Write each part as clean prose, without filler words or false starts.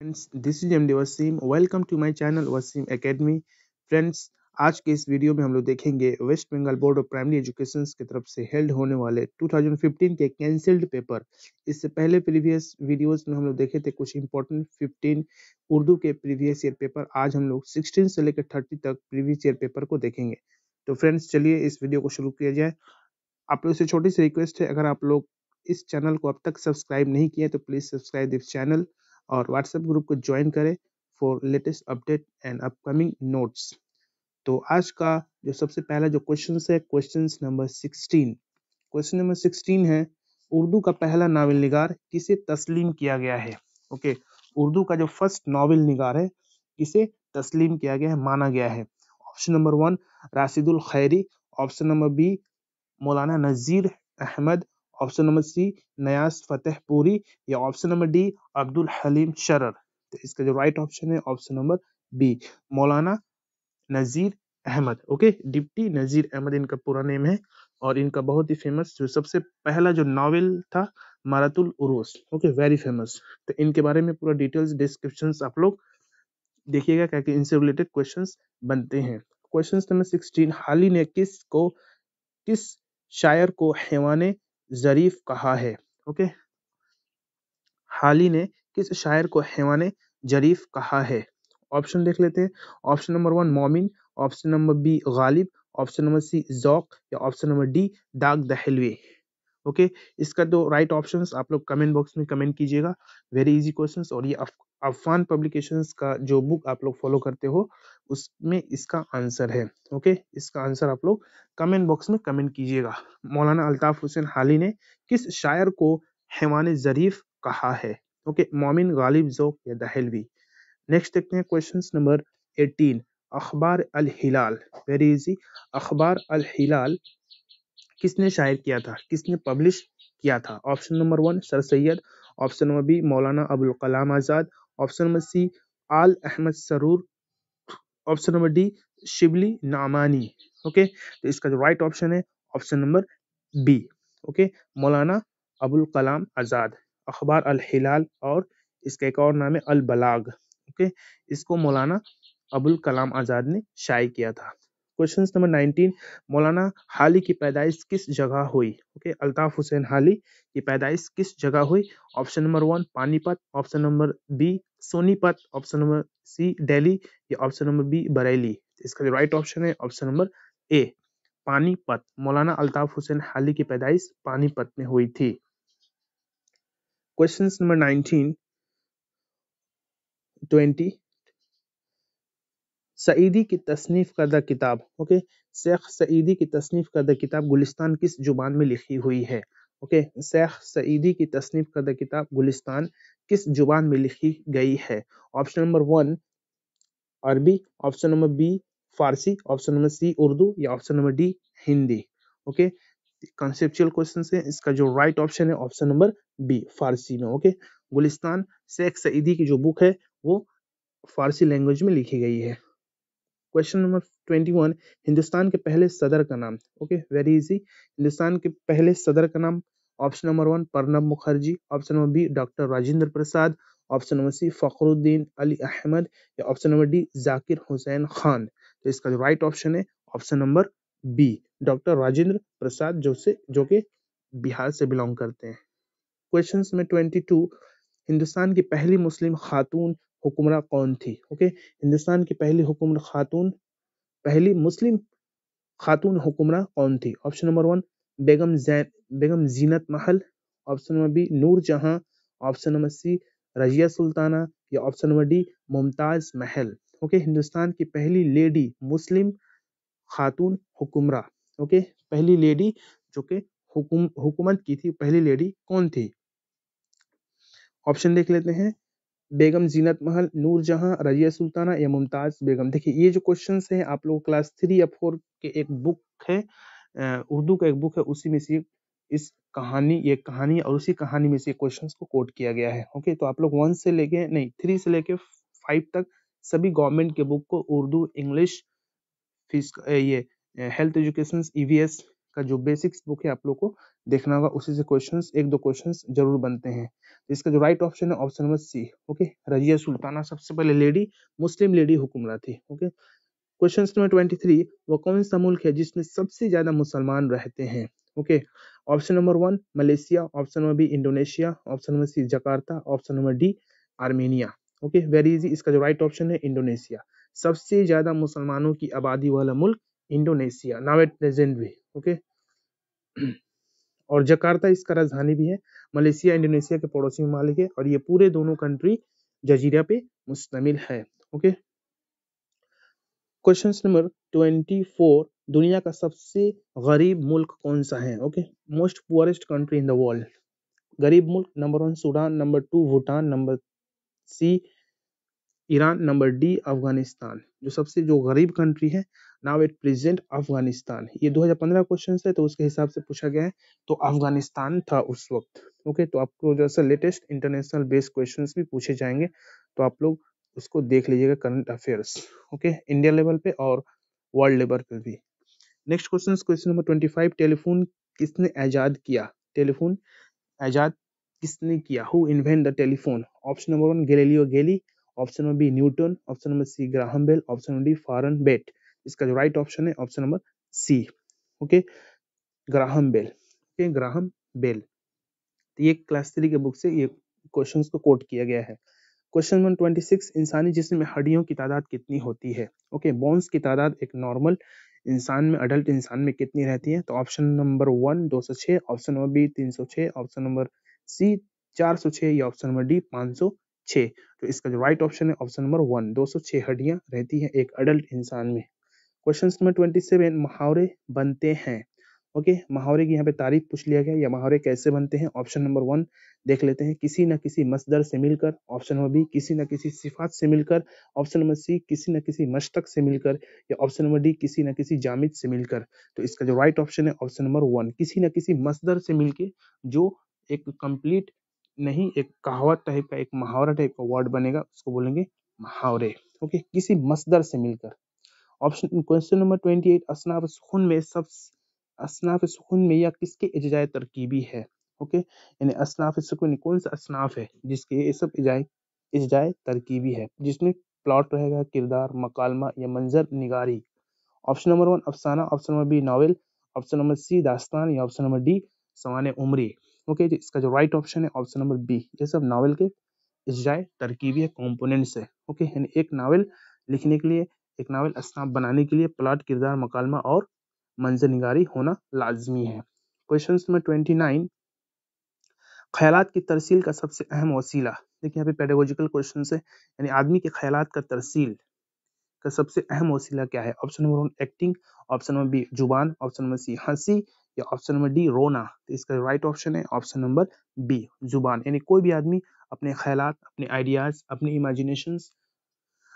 Friends, this is MD Wasim. Welcome to my channel Wasim academy. Friends, आज के इस video में हम लोग देखेंगे West Bengal Board of Primary Education की तरफ से हेल्ड होने वाले 2015 के कैंसिल्ड पेपर। इससे पहले प्रीवियस वीडियोस में हम लोग देखे थे कुछ इंपॉर्टेंट 15 उर्दू के प्रीवियस ईयर पेपर। आज हम लोग 16 से लेकर 30 तक प्रीवियस ईयर पेपर को देखेंगे। तो फ्रेंड्स, चलिए इस वीडियो को शुरू किया जाए। आप लोग से छोटी सी रिक्वेस्ट है, अगर आप लोग इस चैनल को अब तक सब्सक्राइब नहीं किए तो प्लीज सब्सक्राइब दिस चैनल और व्हाट्सएप ग्रुप को ज्वाइन करें for latest update and upcoming notes. तो आज का जो सबसे पहला जो क्वेश्चन है, क्वेश्चन नंबर 16। क्वेश्चन नंबर 16 है, उर्दू का पहला नावल निगार किसे तस्लीम किया गया है? ओके, उर्दू का जो फर्स्ट नावल निगार है किसे तस्लीम किया गया है, माना गया है? Option number 1 Rashidul Khairi, option number B Maulana Nazir Ahmad, option number C Niyaz Fatehpuri, या option number D Abdul Halim Sharar. तो इसका जो राइट ऑप्शन है option number B Maulana Nazir Ahmad. Okay, deputy Nazir Ahmad इनका पूरा नेम है और इनका बहुत ही फेमस जो सबसे पहला जो नॉवेल था मारातुल उरूस। Okay, very famous. तो इनके बारे में पूरा डिटेल्स डिस्क्रिप्शंस आप लोग देखिएगा, क्या कि इनसे रिलेटेड क्वेश्चंस बनते हैं। क्वेश्चन नंबर 16, हाल ही ने किस शायर को हैवाने जरीफ कहा है? ओके, हाल ही ने किस शायर को हैवाने जरीफ कहा है? ऑप्शन देख लेते हैं। Option number 1 Momin, option number B Ghalib, option number C Zauq, या ऑप्शन नंबर डी दाग दहलवी। ओके, इसका दो राइट ऑप्शंस आप लोग कमेंट बॉक्स में कमेंट कीजिएगा। वेरी इजी क्वेश्चंस, और ये अफवान पब्लिकेशंस का जो बुक आप लोग फॉलो करते हो उसमें इसका आंसर है। ओके, इसका आंसर आप लोग कमेंट बॉक्स में कमेंट कीजिएगा। मौलाना अल्ताफ हुसैन हाली ने किस शायर को हैवाने जरीफ कहा है? ओके, मोमिन, गालिब, ज़ौक़ या दहलवी। नेक्स्ट देखते हैं क्वेश्चन नंबर 18, अखबार अल हिलाल। वेरी इजी, अखबार अल हिलाल किसने शायर किया था, किसने पब्लिश किया था? Option number 1 sir Syed, option number B Maulana Abul Kalam Azad, option number C Aal Ahmad Suroor, option number D Shibli Nomani. Okay, तो इसका जो राइट ऑप्शन है option number B. Okay, Maulana Abul Kalam आजाद। अखबार अल हिलाल और इसका एक और नाम है अल बलाग। ओके, इसको मौलाना अबुल कलाम आजाद ने शाये किया था। क्वेश्चन नंबर 19, मौलाना हाली की पैदाइश किस जगह हुई? ओके, अल्ताफ हुसैन हाली की पैदाइश किस जगह हुई? Option number 1 Panipat, option number B Sonipat, option number C Delhi, या ऑप्शन नंबर बी बरेली। इसका जो राइट ऑप्शन है option number A Panipat. Maulana Altaf Hussain हाली की पैदाइश पानीपत में हुई थी। क्वेश्चन नंबर 19 20, सईदी की तसनीफ करदा किताब। ओके, शेख सईदी की तसनीफ करदा किताब गुलिस्तान किस जुबान में लिखी हुई है? ओके, शेख सईदी की तसनीफ करदा किताब गुलिस्तान किस जुबान में लिखी गई है? ऑप्शन नंबर 1 अरबी, ऑप्शन नंबर बी फारसी, ऑप्शन नंबर सी उर्दू, या option number D Hindi. Okay, conceptual question है, इसका जो राइट ऑप्शन है ऑप्शन नंबर बी फारसी में। ओके, गुलिस्तान शेख सईदी की जो बुक है वो फारसी लैंग्वेज में लिखी गई है। क्वेश्चन नंबर 21, हिंदुस्तान के पहले सदर का नाम। ओके, वेरी इजी, हिंदुस्तान के पहले सदर का नाम। Option number 1 Pranab Mukherjee, option number B doctor Rajendra Prasad, option number C Fakhruddin Ali Ahmed, या option number D Zakir Hussain Khan. तो इसका जो राइट ऑप्शन है option number B doctor Rajendra Prasad, जो कि बिहार से बिलोंग करते हैं। क्वेश्चन में 22, हिंदुस्तान की पहली मुस्लिम खातून हुक्मरां कौन थी? ओके, हिंदुस्तान की पहली मुस्लिम खातून हुक्मरां कौन थी? ऑप्शन नंबर 1 बेगम जीनत महल, option number B Noor Jahan, option number C Razia Sultana, या option number D Mumtaz Mahal. Okay, Hindustan की पहली लेडी मुस्लिम खातून हुक्मरां। ओके, पहली लेडी जो कि हुकूमत की थी, पहली लेडी कौन थी? ऑप्शन देख लेते हैं। बेगम जीनत महल, नूर जहां, रजिया सुल्ताना, या मुमताज बेगम। देखिए, ये जो क्वेश्चंस हैं आप लोग क्लास 3 या 4 के एक बुक है, उर्दू का एक बुक है, उसी में से ये कहानी और उसी कहानी में से क्वेश्चंस को कोट किया गया है। ओके, तो आप लोग 1 से लेके नहीं 3 से लेके 5 तक सभी गवर्नमेंट के बुक को उर्दू, इंग्लिश, ये हेल्थ एजुकेशन, ईवीएस का जो बेसिक्स बुक है आप लोग को देखना होगा, उसी से क्वेश्चंस एक दो क्वेश्चंस जरूर बनते हैं। तो इसका जो राइट ऑप्शन है option number C. Okay, Razia Sultana सबसे पहले लेडी, मुस्लिम लेडी हुक्मरान थी। ओके, क्वेश्चन नंबर 23, वो कौन सा मुल्क है जिसमें सबसे ज्यादा मुसलमान रहते हैं? Okay, option number 1 Malaysia, option number B Indonesia, option number C Jakarta, option number D Armenia. Okay, very easy, इसका जो राइट ऑप्शन है इंडोनेशिया। सबसे ज्यादा मुसलमानों की आबादी वाला मुल्क इंडोनेशिया, नाउ एट प्रेजेंट भी। ओके, और जकार्ता इसका राजधानी भी है। मलेशिया इंडोनेशिया के पड़ोसी ममालिक है और ये पूरे दोनों कंट्री जजीरा पे मुश्तमिल है। ओके, क्वेश्चन नंबर 24, दुनिया का सबसे गरीब मुल्क कौन सा है? Okay, most poorest country in the world. गरीब मुल्क number 1 Sudan, number 2 Bhutan, number C Iran, number D Afghanistan. जो गरीब कंट्री है नाउ एट प्रेजेंट अफगानिस्तान। ये 2015 क्वेश्चन है तो उसके हिसाब से पूछा गया है, तो अफगानिस्तान था उस वक्त। ओके, तो आपको जैसा लेटेस्ट इंटरनेशनल बेस्ड क्वेश्चंस भी पूछे जाएंगे तो आप लोग उसको देख लीजिएगा, current affairs. Okay, India level पे और वर्ल्ड लेवल पे भी। नेक्स्ट क्वेश्चन नंबर 25, टेलीफोन किसने इजाद किया? टेलीफोन इजाद किसने किया? Who invent the telephone? Option number 1 Galileo Galilei, option number B Newton, option number C Graham Bell, option number D Fahrenheit. इसका जो राइट ऑप्शन है option number C. Okay, Graham Bell. Okay, Graham Bell. तो ये class 3 के book से ये questions को coat किया गया है। क्वेश्चन नंबर 26, इंसानी जिस्म में हड्डियों की तादाद कितनी होती है? ओके, बोन्स की तादाद एक नॉर्मल इंसान में, अडल्ट इंसान में कितनी रहती है? तो option number 1 206, option number B 306, option number C 406 या ऑप्शन नंबर डी 506। तो इसका जो राइट ऑप्शन है ऑप्शन नंबर 1 206 हड्डियां रहती है एक अडल्ट इंसान में। क्वेश्चन नंबर 27, मुहावरे बनते हैं। ओके, मुहावरे की यहाँ पे तारीफ पूछ लिया गया, या मुहावरे कैसे बनते हैं? ऑप्शन नंबर 1 देख लेते हैं, किसी न किसी मसदर से मिलकर, ऑप्शन नंबर बी किसी न किसी सिफात से मिलकर, ऑप्शन नंबर सी किसी न किसी मशतक से मिलकर, या ऑप्शन नंबर डी किसी न किसी जामिद से मिलकर। तो इसका जो राइट ऑप्शन है ऑप्शन नंबर 1 किसी न किसी मसदर से मिलके, जो एक कंप्लीट नहीं, एक कहावत टाइप का, एक मुहावरा टाइप का वर्ड बनेगा, उसको बोलेंगे मुहावरे। ओके, किसी मसदर से मिलकर। ऑप्शन क्वेश्चन नंबर 28, असनाफ सुकून में या किसके इजाए तरकीबी है? ओके, यानी असनाफ सुकून कौन सा असनाफ है जिसके ये सब इजाए तरकीबी है, जिसमें प्लॉट रहेगा, किरदार, मकालमा या मंजर निगारी। ऑप्शन नंबर 1 अफसाना, option number B novel, option number C दास्तान, या ऑप्शन नंबर डी सवाने उमरी। ओके, तो इसका जो राइट ऑप्शन है ऑप्शन नंबर बी, ये सब नावल के इजाए तरकीबी कंपोनेंट्स है। ओके, यानी एक नावल लिखने के लिए, एक नावल असनाफ बनाने के लिए प्लॉट, किरदार, मकालमा और मंजर निगारी होना लाजमी है। क्वेश्चन नंबर 29, ख्यालात की तरसील का सबसे अहम वसीला। देखिए यहाँ पे पेडागोजिकल क्वेश्चन है, यानी आदमी के ख्यालात का तरसील का सबसे अहम वसीला क्या है? Option number 1 acting, option number B जुबान, ऑप्शन नंबर सी हंसी, या ऑप्शन नंबर डी रोना। तो इसका राइट ऑप्शन है ऑप्शन नंबर बी जुबान। यानी कोई भी आदमी अपने ख्यालात, अपने आइडियाज, अपने इमेजिनेशंस,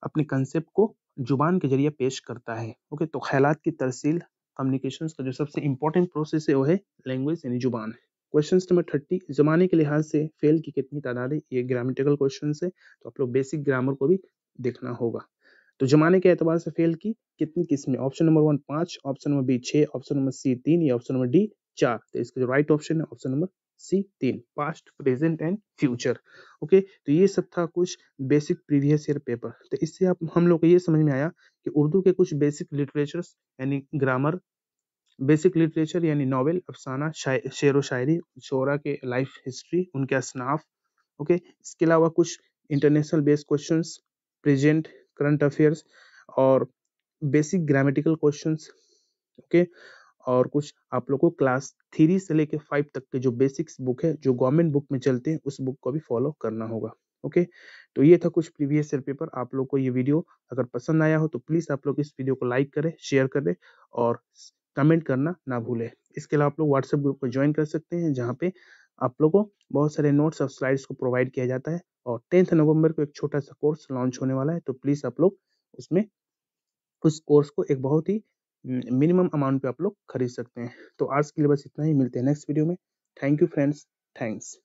अपने कंसेप्ट को जुबान के जरिए पेश करता है। ओके, तो ख्यालात की तरसील, कम्युनिकेशंस का जो सबसे इंपॉर्टेंट प्रोसेस है वो है लैंग्वेज यानी जुबान। क्वेश्चन नंबर 30, जमाने के लिहाज से फेल की कितनी तादाद है? ये ग्रामेटिकल क्वेश्चन है, तो आप लोग बेसिक ग्रामर को भी देखना होगा। तो जमाने के एतबार से फेल की कितनी किस्में? Option number 1 5, option number B 6, option number C 3, या ऑप्शन नंबर डी 4। तो इसका जो राइट ऑप्शन है option number C 3, past, present and future. Okay, तो ये सब था कुछ बेसिक प्रीवियस ईयर पेपर। तो इससे आप हम लोग को ये समझ में आया कि उर्दू के कुछ बेसिक लिटरेचर्स यानी ग्रामर, बेसिक लिटरेचर यानी नॉवेल, अफसाना, शेर व शायरी, शोरा के लाइफ हिस्ट्री, उनके असनाफ। ओके, इसके अलावा कुछ international based questions, present, current affairs और बेसिक ग्रामेटिकल क्वेश्चंस। ओके, और कुछ आप लोग को क्लास 3 से लेके 5 तक के जो बेसिक्स बुक है, जो गवर्नमेंट बुक में चलते हैं, उस बुक को भी फॉलो करना होगा। ओके, तो ये था कुछ प्रीवियस ईयर पेपर। आप लोग को ये वीडियो अगर पसंद आया हो तो प्लीज आप लोग इस वीडियो को लाइक करें, शेयर करें और कमेंट करना ना भूलें। इसके अलावा आप लोग व्हाट्सएप ग्रुप को ज्वाइन कर सकते हैं, जहाँ पे आप लोग को बहुत सारे नोट्स और स्लाइड्स को प्रोवाइड किया जाता है। और 10th नवंबर को एक छोटा सा कोर्स लॉन्च होने वाला है, तो प्लीज आप लोग उसमें उस कोर्स को एक बहुत ही मिनिमम अमाउंट पे आप लोग खरीद सकते हैं। तो आज के लिए बस इतना ही, मिलते हैं नेक्स्ट वीडियो में। Thank you friends, thanks.